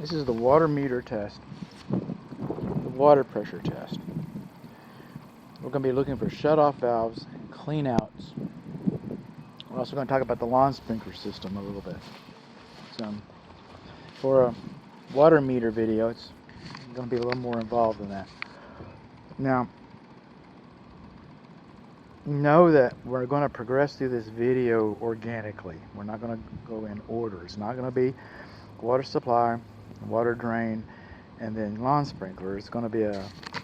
This is the water meter test, the water pressure test. We're going to be looking for shut-off valves, clean-outs. We're also going to talk about the lawn sprinkler system a little bit. So, for a water meter video, it's going to be a little more involved than that. Now, know that we're going to progress through this video organically. We're not going to go in order. It's not going to be water supply, water drain, and then lawn sprinkler. It's going to be a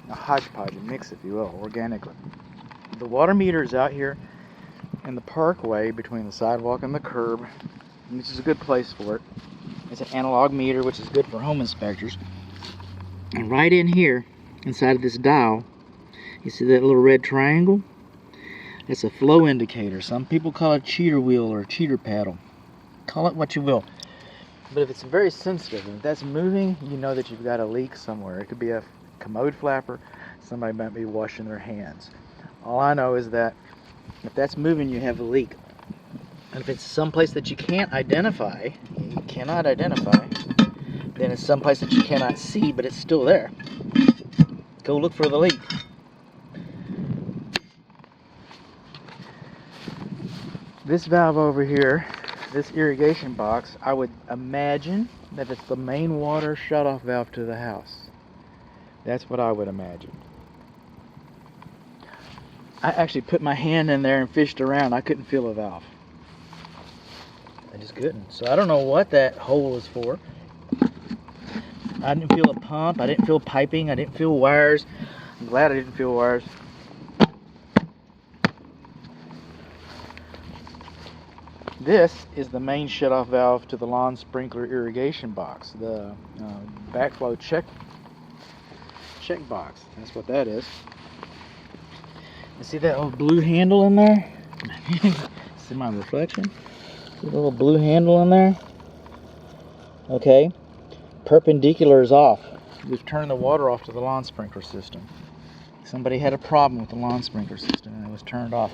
hodgepodge, a mix, if you will, organically. The water meter is out here in the parkway between the sidewalk and the curb, which is a good place for it. It's an analog meter, which is good for home inspectors. And right in here, inside of this dial, you see that little red triangle? It's a flow indicator. Some people call it a cheater wheel or a cheater paddle. Call it what you will. But if it's very sensitive, and if that's moving, you know that you've got a leak somewhere. It could be a commode flapper. Somebody might be washing their hands. All I know is that if that's moving, you have a leak. And if it's someplace that you can't identify, then it's someplace that you cannot see, but it's still there. Go look for the leak. This valve over here, this irrigation box, I would imagine that it's the main water shutoff valve to the house. That's what I would imagine. I actually put my hand in there and fished around. I couldn't feel a valve. I just couldn't. So I don't know what that hole is for. I didn't feel a pump. I didn't feel piping. I didn't feel wires. I'm glad I didn't feel wires. This is the main shutoff valve to the lawn sprinkler irrigation box, the backflow check box. That's what that is. You see that little blue handle in there? See my reflection? See the little blue handle in there? Okay. Perpendicular is off. We've turned the water off to the lawn sprinkler system. Somebody had a problem with the lawn sprinkler system and it was turned off.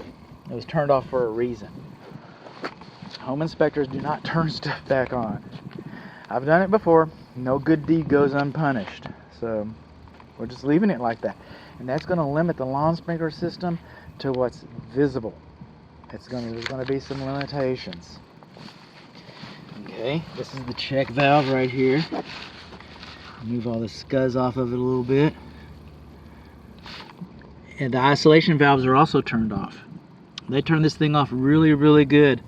It was turned off for a reason. Home inspectors do not turn stuff back on. I've done it before. No good deed goes unpunished. So we're just leaving it like that. And that's going to limit the lawn sprinkler system to what's visible. There's going to be some limitations. Okay, this is the check valve right here. Move all the scuzz off of it a little bit. And the isolation valves are also turned off. They turn this thing off really, really good.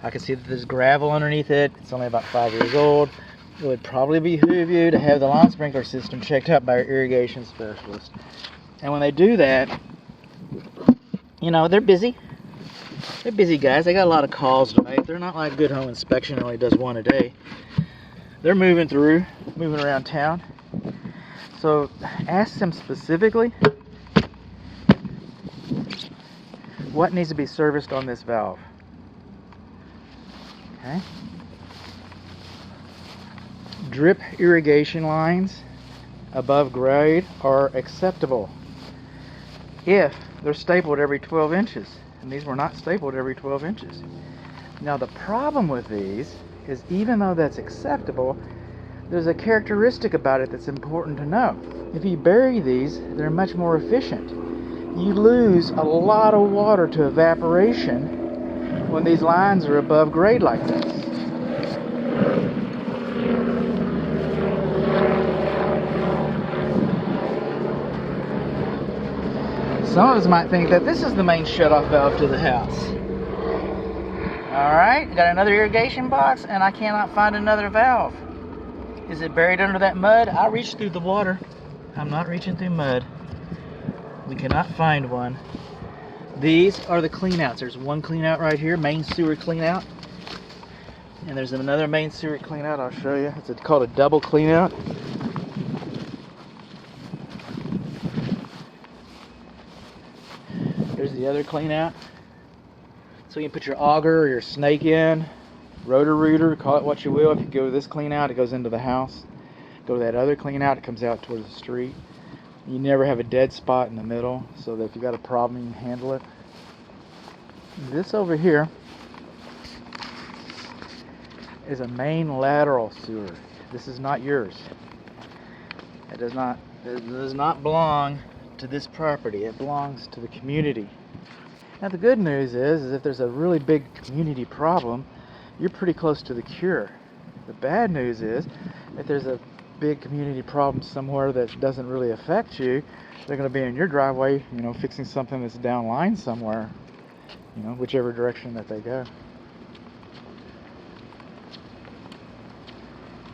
I can see that there's gravel underneath it. It's only about 5 years old. It would probably behoove you to have the lawn sprinkler system checked out by an irrigation specialist. And when they do that, you know, they're busy. They're busy guys. They got a lot of calls to make. They're not like good home inspection, only does one a day. They're moving around town. So ask them specifically what needs to be serviced on this valve. Okay. Drip irrigation lines above grade are acceptable if they're stapled every 12 inches. And these were not stapled every 12 inches. Now the problem with these is even though that's acceptable, there's a characteristic about it that's important to know. If you bury these, they're much more efficient. You lose a lot of water to evaporation when these lines are above grade like this. Some of us might think that this is the main shutoff valve to the house. Alright, got another irrigation box and I cannot find another valve. Is it buried under that mud? I reached through the water. I'm not reaching through mud. We cannot find one. These are the cleanouts. There's one cleanout right here, main sewer cleanout. And there's another main sewer cleanout I'll show you. It's called a double cleanout. There's the other cleanout. So you can put your auger or your snake in, rotor rooter, call it what you will. If you go to this cleanout, it goes into the house. Go to that other cleanout, it comes out towards the street. You never have a dead spot in the middle, so that if you got a problem, you can handle it. This over here is a main lateral sewer. This is not yours. It does not belong to this property. It belongs to the community. Now the good news is if there's a really big community problem, you're pretty close to the cure. The bad news is if there's a big community problem somewhere that doesn't really affect you, they're going to be in your driveway, you know, fixing something that's downline somewhere, you know, whichever direction that they go.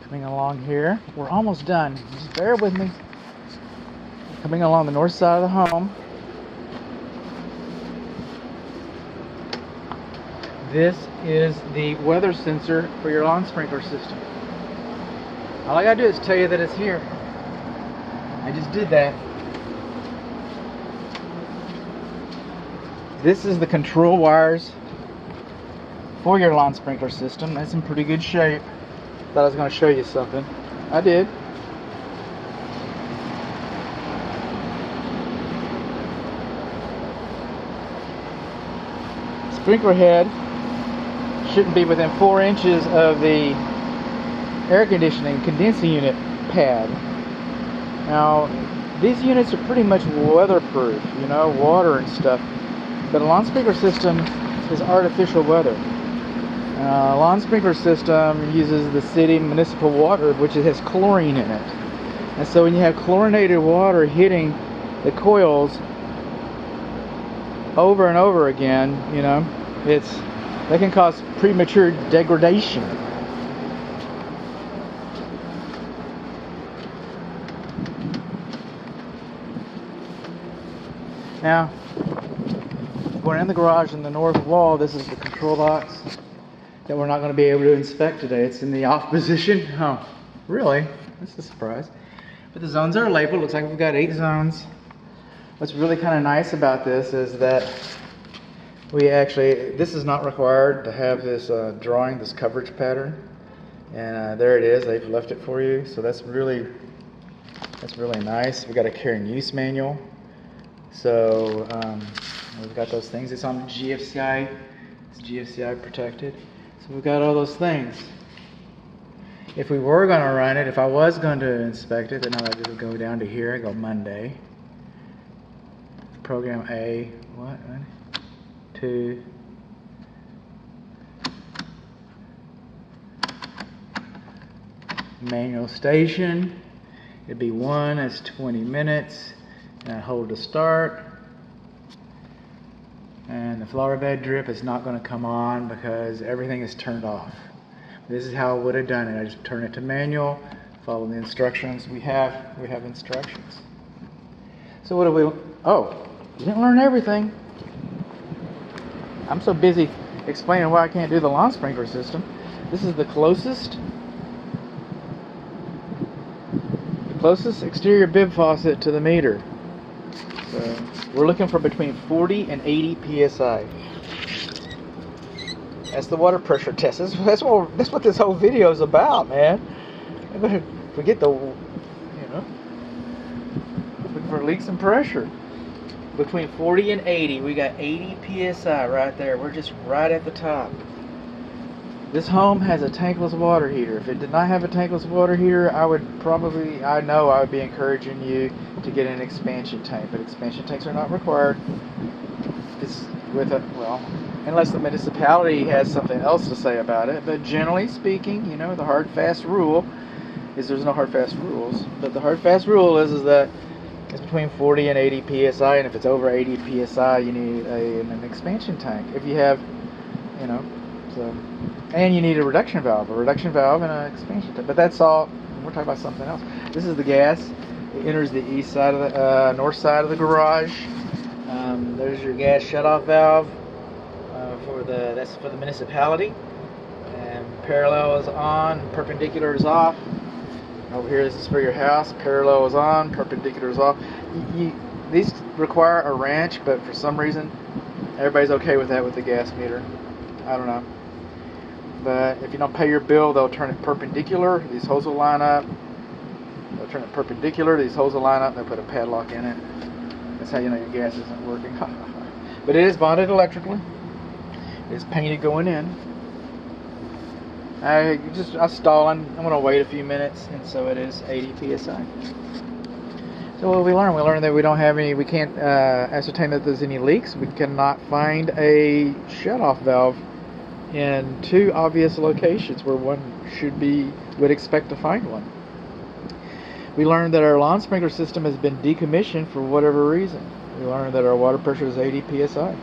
Coming along here, we're almost done. Just bear with me. Coming along the north side of the home. This is the weather sensor for your lawn sprinkler system. All I gotta do is tell you that it's here. I just did that. This is the control wires for your lawn sprinkler system. That's in pretty good shape. Thought I was going to show you something. I did. Sprinkler head shouldn't be within 4 inches of the air conditioning condensing unit pad. Now, these units are pretty much weatherproof, you know, water and stuff. But a lawn sprinkler system is artificial weather. Lawn sprinkler system uses the city municipal water, which has chlorine in it. And so when you have chlorinated water hitting the coils over and over again, you know, that can cause premature degradation. Now, going in the garage in the north wall, this is the control box that we're not going to be able to inspect today. It's in the off position. Oh, really? That's a surprise. But the zones are labeled. Looks like we've got 8 zones. What's really kind of nice about this is that this is not required to have this drawing, this coverage pattern. And there it is. They've left it for you. So that's really nice. We've got a care and use manual. So we've got those things. It's on GFCI. It's GFCI protected. So we've got all those things. If we were going to run it, if I was going to inspect it, then I would just go down to here, go Monday. Program A, 1, 2. Manual station. It'd be 1, that's 20 minutes. And I hold to start. And the flower bed drip is not going to come on because everything is turned off. This is how I would have done it. I just turn it to manual, follow the instructions. We have instructions. So what do we? Oh, you didn't learn everything. I'm so busy explaining why I can't do the lawn sprinkler system. This is the closest exterior bib faucet to the meter. So we're looking for between 40 and 80 psi. That's the water pressure test. That's what this whole video is about, man. Forget the, you know, looking for leaks and pressure. Between 40 and 80, we got 80 psi right there. We're just right at the top. This home has a tankless water heater. If it did not have a tankless water heater, I would be encouraging you to get an expansion tank. But expansion tanks are not required. Unless the municipality has something else to say about it. But generally speaking, you know, the hard fast rule is there's no hard fast rules. But the hard fast rule is that it's between 40 and 80 psi, and if it's over 80 psi, you need an expansion tank. If you have, you know, and you need a reduction valve and an expansion tank. But that's all. We're talking about something else. This is the gas. It enters the east side of the north side of the garage. There's your gas shutoff valve that's for the municipality. And parallel is on, perpendicular is off. Over here, this is for your house. Parallel is on, perpendicular is off. These require a wrench, but for some reason, everybody's okay with that with the gas meter. I don't know. But if you don't pay your bill, they'll turn it perpendicular. These hoses will line up. They'll turn it perpendicular. These hoses will line up. They'll put a padlock in it. That's how you know your gas isn't working. But it is bonded electrically. It's painted going in. I'm stalling. I'm gonna wait a few minutes, and so it is 80 psi. So what we learned? We learned that we don't have any. We can't ascertain that there's any leaks. We cannot find a shutoff valve in two obvious locations where one would expect to find one. We learned that our lawn sprinkler system has been decommissioned for whatever reason. We learned that our water pressure is 80 psi.